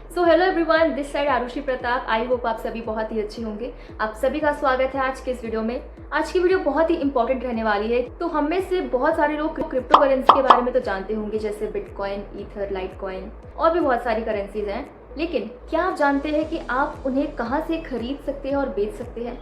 So hello everyone, this side Arushi Pratap. I hope आप सभी बहुत ही अच्छे होंगे। आप सभी का स्वागत है आज के इस वीडियो में। आज की वीडियो बहुत ही इंपॉर्टेंट रहने वाली है। तो हम में से बहुत सारे लोग क्रिप्टो करेंसी के बारे में तो जानते होंगे, जैसे बिटकॉइन, ईथर, लाइटकॉइन और भी बहुत सारी करेंसीज हैं। लेकिन क्या आप जानते हैं कि आप उन्हें कहाँ से खरीद सकते हैं और बेच सकते हैं?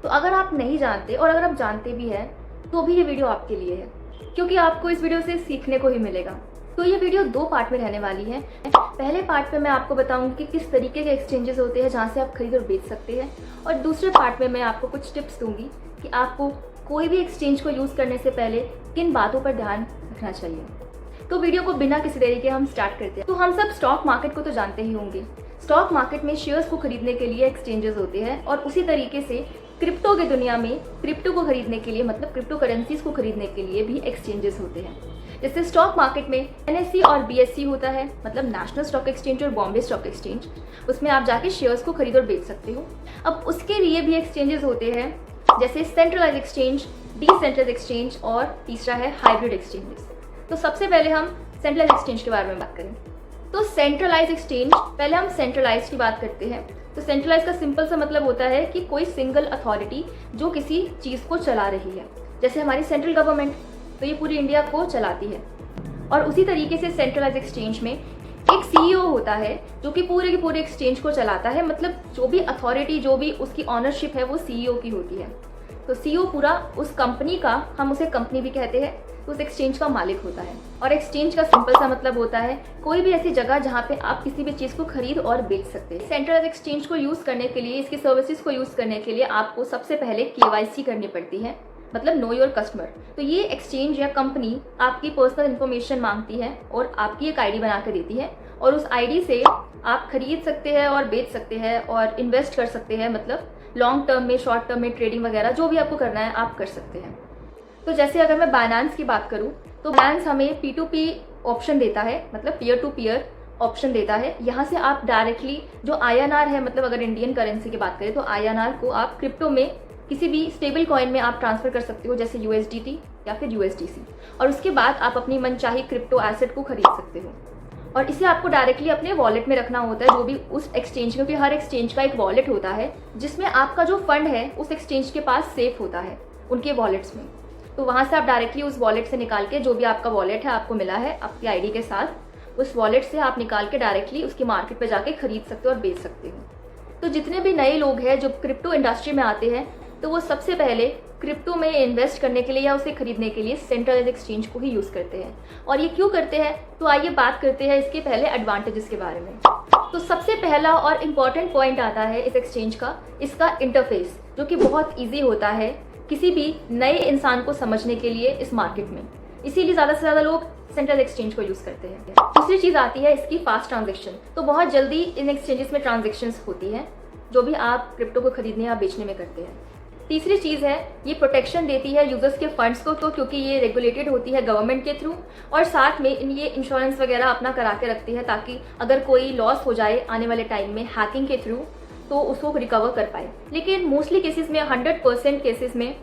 तो अगर आप नहीं जानते और अगर आप जानते भी हैं तो भी ये वीडियो आपके लिए है, क्योंकि आपको इस वीडियो से सीखने को ही मिलेगा। तो ये वीडियो 2 पार्ट में रहने वाली है। पहले पार्ट में मैं आपको बताऊंगी कि किस तरीके के एक्सचेंजेस होते हैं जहाँ से आप खरीद और बेच सकते हैं, और दूसरे पार्ट में मैं आपको कुछ टिप्स दूंगी कि आपको कोई भी एक्सचेंज को यूज़ करने से पहले किन बातों पर ध्यान रखना चाहिए। तो वीडियो को बिना किसी देरी के हम स्टार्ट करते हैं। तो हम सब स्टॉक मार्केट को तो जानते ही होंगे। स्टॉक मार्केट में शेयर्स को खरीदने के लिए एक्सचेंजेस होते हैं, और उसी तरीके से क्रिप्टो की दुनिया में क्रिप्टो को खरीदने के लिए, मतलब क्रिप्टो करेंसीज को खरीदने के लिए भी एक्सचेंजेस होते हैं। जैसे स्टॉक मार्केट में NSE और BSE होता है, मतलब नेशनल स्टॉक एक्सचेंज और बॉम्बे स्टॉक एक्सचेंज। उसमें आप जाके शेयर्स को खरीद और बेच सकते हो। अब उसके लिए भी एक्सचेंजेस होते हैं, जैसे सेंट्रलाइज एक्सचेंज, डिसेंट्रलाइज एक्सचेंज और तीसरा है हाइब्रिड एक्सचेंजेस। तो सबसे पहले हम सेंट्रलाइज एक्सचेंज के बारे में बात करें। तो सेंट्रलाइज एक्सचेंज, पहले हम सेंट्रलाइज की बात करते हैं। तो सेंट्रलाइज का सिंपल सा मतलब होता है कि कोई सिंगल अथॉरिटी जो किसी चीज़ को चला रही है, जैसे हमारी सेंट्रल गवर्नमेंट, तो ये पूरी इंडिया को चलाती है। और उसी तरीके से सेंट्रलाइज एक्सचेंज में एक CEO होता है जो कि पूरे के पूरे एक्सचेंज को चलाता है, मतलब जो भी अथॉरिटी, जो भी उसकी ऑनरशिप है वो CEO की होती है। तो CEO पूरा उस कंपनी का, हम उसे कंपनी भी कहते हैं, उस एक्सचेंज का मालिक होता है। और एक्सचेंज का सिंपल सा मतलब होता है कोई भी ऐसी जगह जहाँ पे आप किसी भी चीज़ को खरीद और बेच सकते हैं। सेंट्रलाइज एक्सचेंज को यूज़ करने के लिए, इसकी सर्विसेज को यूज़ करने के लिए आपको सबसे पहले KYC करनी पड़ती है, मतलब नो योर कस्टमर। तो ये एक्सचेंज या कंपनी आपकी पर्सनल इन्फॉर्मेशन मांगती है और आपकी एक ID बना के देती है, और उस ID से आप खरीद सकते हैं और बेच सकते हैं और इन्वेस्ट कर सकते हैं, मतलब लॉन्ग टर्म में, शॉर्ट टर्म में ट्रेडिंग वगैरह जो भी आपको करना है आप कर सकते हैं। तो जैसे अगर मैं बाइनेंस की बात करूँ तो बाइनेंस हमें P2P ऑप्शन देता है, मतलब पीयर टू पीयर ऑप्शन देता है। यहाँ से आप डायरेक्टली जो INR है, मतलब अगर इंडियन करेंसी की बात करें तो INR को आप क्रिप्टो में किसी भी स्टेबल कॉइन में आप ट्रांसफर कर सकते हो, जैसे USDT या फिर USDC, और उसके बाद आप अपनी मनचाही क्रिप्टो एसेट को खरीद सकते हो। और इसे आपको डायरेक्टली अपने वॉलेट में रखना होता है, जो भी उस एक्सचेंज, क्योंकि हर एक्सचेंज का एक वॉलेट होता है जिसमें आपका जो फंड है उस एक्सचेंज के पास सेफ होता है उनके वॉलेट्स में। तो वहाँ से आप डायरेक्टली उस वॉलेट से निकाल के, जो भी आपका वॉलेट है आपको मिला है आपकी ID के साथ, उस वॉलेट से आप निकाल के डायरेक्टली उसकी मार्केट पे जाके खरीद सकते हो और बेच सकते हो। तो जितने भी नए लोग हैं जो क्रिप्टो इंडस्ट्री में आते हैं, तो वो सबसे पहले क्रिप्टो में इन्वेस्ट करने के लिए या उसे खरीदने के लिए सेंट्रलाइज एक्सचेंज को ही यूज़ करते हैं। और ये क्यों करते हैं, तो आइए बात करते हैं इसके पहले एडवांटेजेस के बारे में। तो सबसे पहला और इम्पॉर्टेंट पॉइंट आता है इस एक्सचेंज का, इसका इंटरफेस, जो कि बहुत ईजी होता है किसी भी नए इंसान को समझने के लिए इस मार्केट में। इसीलिए ज़्यादा से ज़्यादा लोग सेंट्रल एक्सचेंज को यूज़ करते हैं। दूसरी चीज़ आती है इसकी फास्ट ट्रांजेक्शन। तो बहुत जल्दी इन एक्सचेंजेस में ट्रांजेक्शन्स होती हैं जो भी आप क्रिप्टो को खरीदने या बेचने में करते हैं। तीसरी चीज़ है, ये प्रोटेक्शन देती है यूजर्स के फंड्स को, तो क्योंकि ये रेगुलेटेड होती है गवर्नमेंट के थ्रू, और साथ में ये इंश्योरेंस वगैरह अपना करा के रखती है ताकि अगर कोई लॉस हो जाए आने वाले टाइम में हैकिंग के थ्रू तो उसको रिकवर कर पाए। लेकिन मोस्टली केसेस में, 100% केसेस में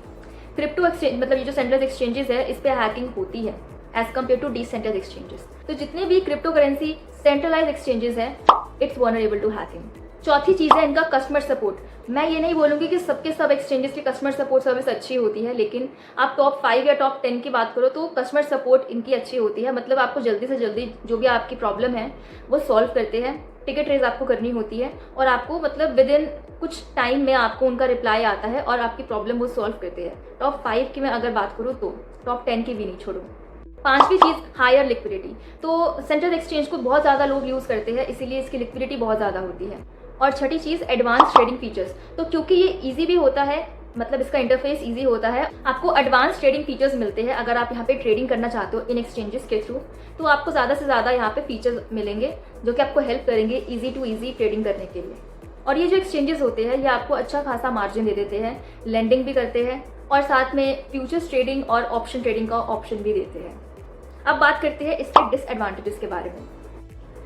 क्रिप्टो एक्सचेंज, मतलब ये जो सेंट्रल एक्सचेंजेस है, इस पर हैकिंग होती है as compare to decentralised exchanges. तो जितने भी क्रिप्टो करेंसी सेंट्रलाइज एक्सचेंजेस है, इट्स वल्नरेबल टू हैकिंग। चौथी चीज़ है इनका कस्टमर सपोर्ट। मैं ये नहीं बोलूँगी कि सबके सब एक्सचेंजेस की कस्टमर सपोर्ट सर्विस अच्छी होती है, लेकिन आप टॉप 5 या टॉप 10 की बात करो तो कस्टमर सपोर्ट इनकी अच्छी होती है। मतलब आपको जल्दी से जल्दी जो भी आपकी प्रॉब्लम है वो सॉल्व करते हैं। टिकट रेज आपको करनी होती है और आपको, मतलब विद इन कुछ टाइम में आपको उनका रिप्लाई आता है और आपकी प्रॉब्लम वो सॉल्व करते हैं। टॉप 5 की मैं अगर बात करूँ तो टॉप 10 की भी नहीं छोड़ूँ। पांचवी चीज़, हायर लिक्विडिटी। तो सेंट्रल एक्सचेंज को बहुत ज़्यादा लोग यूज़ करते हैं, इसीलिए इसकी लिक्विडिटी बहुत ज़्यादा होती है। और छठी चीज़, एडवांस ट्रेडिंग फीचर्स। तो क्योंकि ये ईजी भी होता है, मतलब इसका इंटरफेस ईजी होता है, आपको एडवांस ट्रेडिंग फीचर्स मिलते हैं। अगर आप यहाँ पे ट्रेडिंग करना चाहते हो इन एक्सचेंजेस के थ्रू, तो आपको ज़्यादा से ज़्यादा यहाँ पे फीचर्स मिलेंगे जो कि आपको हेल्प करेंगे ईजी टू ईजी ट्रेडिंग करने के लिए। और ये जो एक्सचेंजेस होते हैं ये आपको अच्छा खासा मार्जिन दे देते हैं, लेंडिंग भी करते हैं, और साथ में फ्यूचर्स ट्रेडिंग और ऑप्शन ट्रेडिंग का ऑप्शन भी देते हैं। अब बात करते हैं इसके डिसएडवांटेजेस के बारे में।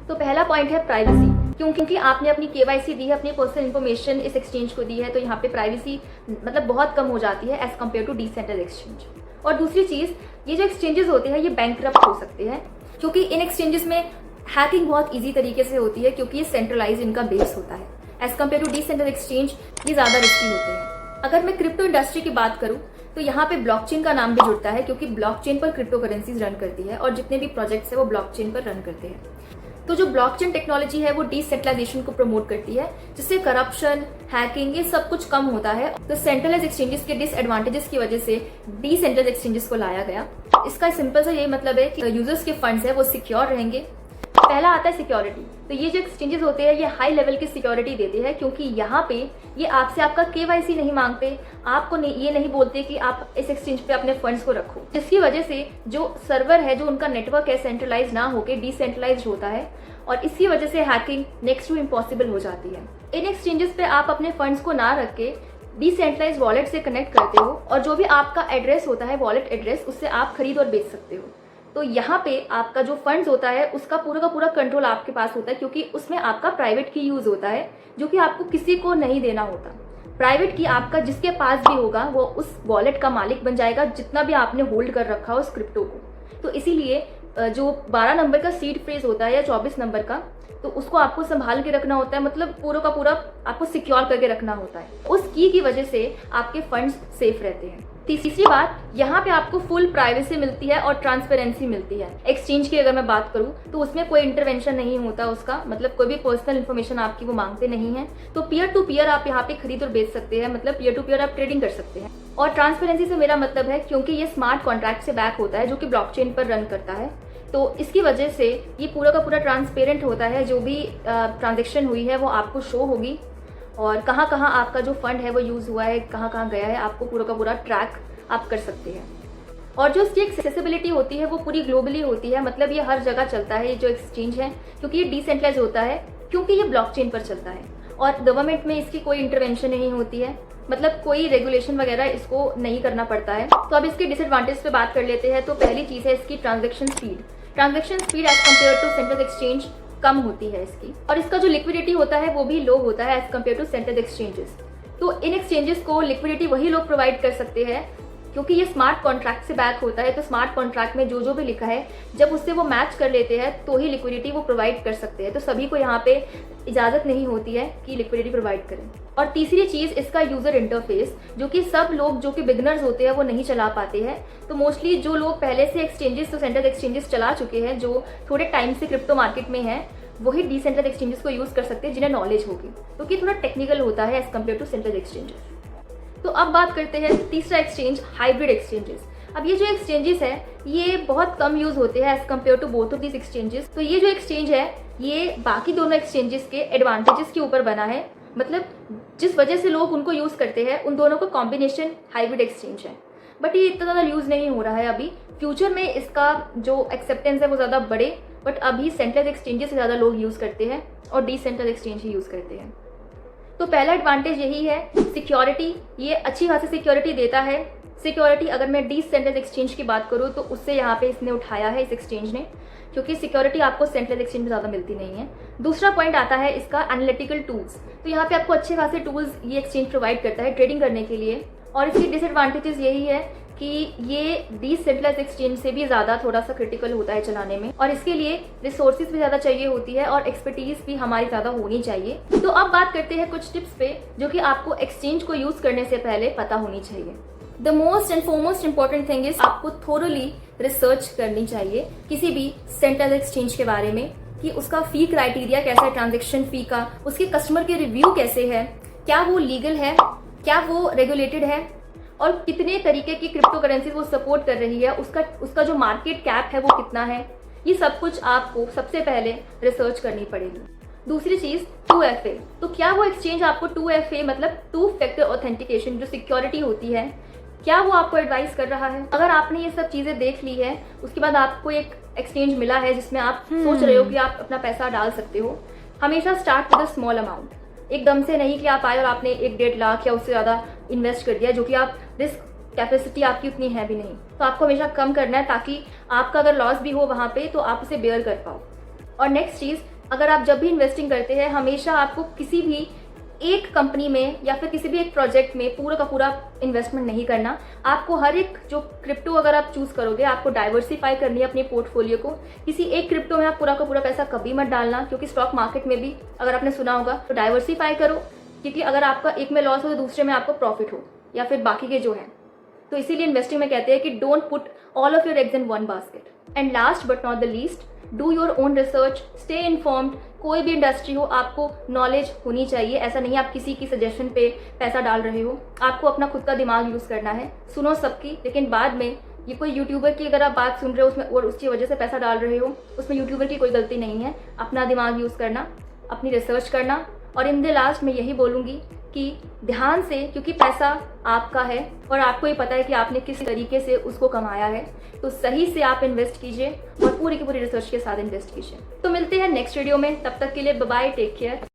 तो पहला पॉइंट है प्राइवेसी। क्योंकि आपने अपनी KYC दी है, अपनी पर्सनल इन्फॉर्मेशन इस एक्सचेंज को दी है, तो यहाँ पे प्राइवेसी मतलब बहुत कम हो जाती है as compare to decentralised exchange. और दूसरी चीज़, ये जो एक्सचेंजेस होते हैं ये बैंकरप्ट हो सकते हैं, क्योंकि इन एक्सचेंजेस में हैकिंग बहुत ईजी तरीके से होती है क्योंकि ये सेंट्रलाइज इनका बेस होता है। As compare to decentralised exchange ये ज़्यादा रिस्की होते हैं। अगर मैं क्रिप्टो इंडस्ट्री की बात करूँ तो यहाँ पे ब्लॉकचेन का नाम भी जुड़ता है क्योंकि ब्लॉकचेन पर क्रिप्टो करेंसीज रन करती है और जितने भी प्रोजेक्ट्स है वो ब्लॉकचेन पर रन करते हैं। तो जो ब्लॉकचेन टेक्नोलॉजी है वो डिसेंट्रलाइजेशन को प्रमोट करती है, जिससे करप्शन, हैकिंग ये सब कुछ कम होता है। तो सेंट्रलाइज एक्सचेंजेस के डिसएडवांटेजेस की वजह से डिसेंट्रलाइज एक्सचेंजेस को लाया गया। इसका सिंपल सा यही मतलब है कि यूजर्स के फंड्स है वो सिक्योर रहेंगे। पहला आता है सिक्योरिटी। तो ये जो एक्सचेंजेस होते हैं ये हाई लेवल की सिक्योरिटी देते हैं क्योंकि यहाँ पे ये आपसे आपका KYC नहीं मांगते, आपको ये नहीं बोलते कि आप इस एक्सचेंज पे अपने फंड्स को रखो, जिसकी वजह से जो सर्वर है, जो उनका नेटवर्क है, सेंट्रलाइज ना होकर डिसेंट्रलाइज होता है और इसकी वजह से हैकिंग नेक्स्ट टू इम्पॉसिबल हो जाती है। इन एक्सचेंजेस पे आप अपने फंड्स को ना रख के डिसेंट्रलाइज वॉलेट से कनेक्ट करते हो और जो भी आपका एड्रेस होता है, वॉलेट एड्रेस, उससे आप खरीद और बेच सकते हो। तो यहाँ पे आपका जो फंड्स होता है उसका पूरा का पूरा कंट्रोल आपके पास होता है क्योंकि उसमें आपका प्राइवेट की यूज होता है जो कि आपको किसी को नहीं देना होता। प्राइवेट की आपका जिसके पास भी होगा वो उस वॉलेट का मालिक बन जाएगा, जितना भी आपने होल्ड कर रखा हो उस क्रिप्टो को। तो इसीलिए जो 12 नंबर का सीड फ्रेज होता है या 24 नंबर का, तो उसको आपको संभाल के रखना होता है, मतलब पूरा का पूरा आपको सिक्योर करके रखना होता है। उस की वजह से आपके फंड्स सेफ रहते हैं। तीसरी बात, यहाँ पे आपको फुल प्राइवेसी मिलती है और ट्रांसपेरेंसी मिलती है। एक्सचेंज की अगर मैं बात करूँ तो उसमें कोई इंटरवेंशन नहीं होता उसका, मतलब कोई भी पर्सनल इन्फॉर्मेशन आपकी वो मांगते नहीं है। तो पीयर टू पीयर आप यहाँ पे खरीद और बेच सकते हैं, मतलब पीयर टू पीयर आप ट्रेडिंग कर सकते हैं। और ट्रांसपेरेंसी से मेरा मतलब है क्योंकि ये स्मार्ट कॉन्ट्रैक्ट से बैक होता है जो कि ब्लॉकचेन पर रन करता है, तो इसकी वजह से ये पूरा का पूरा ट्रांसपेरेंट होता है। जो भी ट्रांजेक्शन हुई है वो आपको शो होगी और कहाँ कहाँ आपका जो फंड है वो यूज़ हुआ है, कहाँ कहाँ गया है, आपको पूरा का पूरा ट्रैक आप कर सकते हैं। और जो इसकी एक्सेसिबिलिटी होती है वो पूरी ग्लोबली होती है, मतलब ये हर जगह चलता है ये जो एक्सचेंज है, क्योंकि ये डिसेंट्रलाइज होता है, क्योंकि ये ब्लॉकचेन पर चलता है और गवर्नमेंट में इसकी कोई इंटरवेंशन नहीं होती है, मतलब कोई रेगुलेशन वगैरह इसको नहीं करना पड़ता है। तो अब इसके डिसएडवांटेज पे बात कर लेते हैं। तो पहली चीज़ है इसकी transaction speed. Transaction speed as compare to central exchange कम होती है इसकी, और इसका जो लिक्विडिटी होता है वो भी लो होता है as compare to central exchanges. तो इन एक्सचेंजेस को लिक्विडिटी वही लोग प्रोवाइड कर सकते हैं क्योंकि ये स्मार्ट कॉन्ट्रैक्ट से बैक होता है। तो स्मार्ट कॉन्ट्रैक्ट में जो जो भी लिखा है जब उससे वो मैच कर लेते हैं तो ही लिक्विडिटी वो प्रोवाइड कर सकते हैं। तो सभी को यहाँ पे इजाज़त नहीं होती है कि लिक्विडिटी प्रोवाइड करें। और तीसरी चीज़ इसका यूज़र इंटरफेस, जो कि सब लोग जो कि बिगनर्स होते हैं वो नहीं चला पाते हैं। तो मोस्टली जो लोग पहले से एक्सचेंजेस, तो सेंट्रल एक्सचेंजेस चला चुके हैं, जो थोड़े टाइम से क्रिप्टो मार्केट में है, वही डिसेंट्रल एक्सचेंजेस को यूज़ कर सकते हैं जिन्हें नॉलेज होगी, क्योंकि थोड़ा टेक्निकल होता है as compare to central exchanges. तो अब बात करते हैं तीसरा एक्सचेंज, हाइब्रिड एक्सचेंजेस। अब ये जो एक्सचेंजेस है ये बहुत कम यूज होते हैं as compare to both of this exchanges. तो ये जो एक्सचेंज है ये बाकी दोनों एक्सचेंजेस के एडवांटेजेस के ऊपर बना है, मतलब जिस वजह से लोग उनको यूज करते हैं उन दोनों का कॉम्बिनेशन हाइब्रिड एक्सचेंज है। बट ये इतना ज़्यादा यूज नहीं हो रहा है अभी। फ्यूचर में इसका जो एक्सेप्टेंस है वो ज़्यादा बढ़े, बट अभी सेंट्रल एक्सचेंजेस से ज़्यादा लोग यूज़ करते हैं और डिसेंट्रल एक्सचेंज ही यूज़ करते हैं। तो पहला एडवांटेज यही है, सिक्योरिटी। ये अच्छी खासी सिक्योरिटी देता है। सिक्योरिटी अगर मैं डिसेंट्रल एक्सचेंज की बात करूँ तो उससे यहाँ पे इसने उठाया है, इस एक्सचेंज ने, क्योंकि सिक्योरिटी आपको सेंट्रल एक्सचेंज में ज़्यादा मिलती नहीं है। दूसरा पॉइंट आता है इसका एनालिटिकल टूल्स। तो यहाँ पे आपको अच्छे खासे टूल्स ये एक्सचेंज प्रोवाइड करता है ट्रेडिंग करने के लिए। और इसकी डिसएडवांटेजेस यही है कि ये डिसेंट्रलाइज्ड एक्सचेंज से भी ज़्यादा थोड़ा सा क्रिटिकल होता है चलाने में, और इसके लिए रिसोर्सेज भी ज़्यादा चाहिए होती है और एक्सपर्टीज भी हमारी ज़्यादा होनी चाहिए। तो अब बात करते हैं कुछ टिप्स पे जो कि आपको एक्सचेंज को यूज़ करने से पहले पता होनी चाहिए। The most and foremost important thing is आपको थोरली रिसर्च करनी चाहिए किसी भी सेंट्रल एक्सचेंज के बारे में, कि उसका फी क्राइटेरिया कैसा है, ट्रांजेक्शन फी का, उसके कस्टमर के रिव्यू कैसे है, क्या वो लीगल है, क्या वो रेगुलेटेड है, और कितने तरीके की क्रिप्टो करेंसी वो सपोर्ट कर रही है, उसका जो मार्केट कैप है वो कितना है। ये सब कुछ आपको सबसे पहले रिसर्च करनी पड़ेगी। दूसरी चीज़ 2FA। तो क्या वो एक्सचेंज आपको 2FA मतलब 2 फैक्टर ऑथेंटिकेशन जो सिक्योरिटी होती है, क्या वो आपको एडवाइस कर रहा है। अगर आपने ये सब चीज़ें देख ली है, उसके बाद आपको एक एक्सचेंज मिला है जिसमें आप सोच रहे हो कि आप अपना पैसा डाल सकते हो, हमेशा start with a small amount. एकदम से नहीं कि आप आए और आपने 1-1.5 लाख या उससे ज़्यादा इन्वेस्ट कर दिया, जो कि आप रिस्क कैपेसिटी आपकी उतनी है भी नहीं। तो आपको हमेशा कम करना है ताकि आपका अगर लॉस भी हो वहाँ पे तो आप उसे बेयर कर पाओ। और नेक्स्ट चीज़, अगर आप जब भी इन्वेस्टिंग करते हैं हमेशा आपको किसी भी एक कंपनी में या फिर किसी भी एक प्रोजेक्ट में पूरा का पूरा इन्वेस्टमेंट नहीं करना। आपको हर एक जो क्रिप्टो अगर आप चूज करोगे, आपको डाइवर्सिफाई करनी है अपने पोर्टफोलियो को। किसी एक क्रिप्टो में आप पूरा का पूरा पैसा कभी मत डालना, क्योंकि स्टॉक मार्केट में भी अगर आपने सुना होगा तो डाइवर्सिफाई करो, क्योंकि अगर आपका एक में लॉस हो तो दूसरे में आपको प्रॉफिट हो, या फिर बाकी के जो है। तो इसीलिए इन्वेस्टिंग में कहते हैं कि don't put all of your eggs in one basket. And last but not the least, do your own research, stay informed. कोई भी इंडस्ट्री हो, आपको नॉलेज होनी चाहिए। ऐसा नहीं आप किसी की सजेशन पे पैसा डाल रहे हो, आपको अपना खुद का दिमाग यूज करना है। सुनो सबकी, लेकिन बाद में ये कोई यूट्यूबर की अगर आप बात सुन रहे हो उसमें और उसकी वजह से पैसा डाल रहे हो, उसमें यूट्यूबर की कोई गलती नहीं है। अपना दिमाग यूज करना, अपनी रिसर्च करना। और इन द लास्ट मैं यही बोलूँगी कि ध्यान से, क्योंकि पैसा आपका है और आपको ही पता है कि आपने किस तरीके से उसको कमाया है, तो सही से आप इन्वेस्ट कीजिए और पूरी की पूरी रिसर्च के साथ इन्वेस्ट कीजिए। तो मिलते हैं नेक्स्ट वीडियो में, तब तक के लिए बाय बाय, टेक केयर।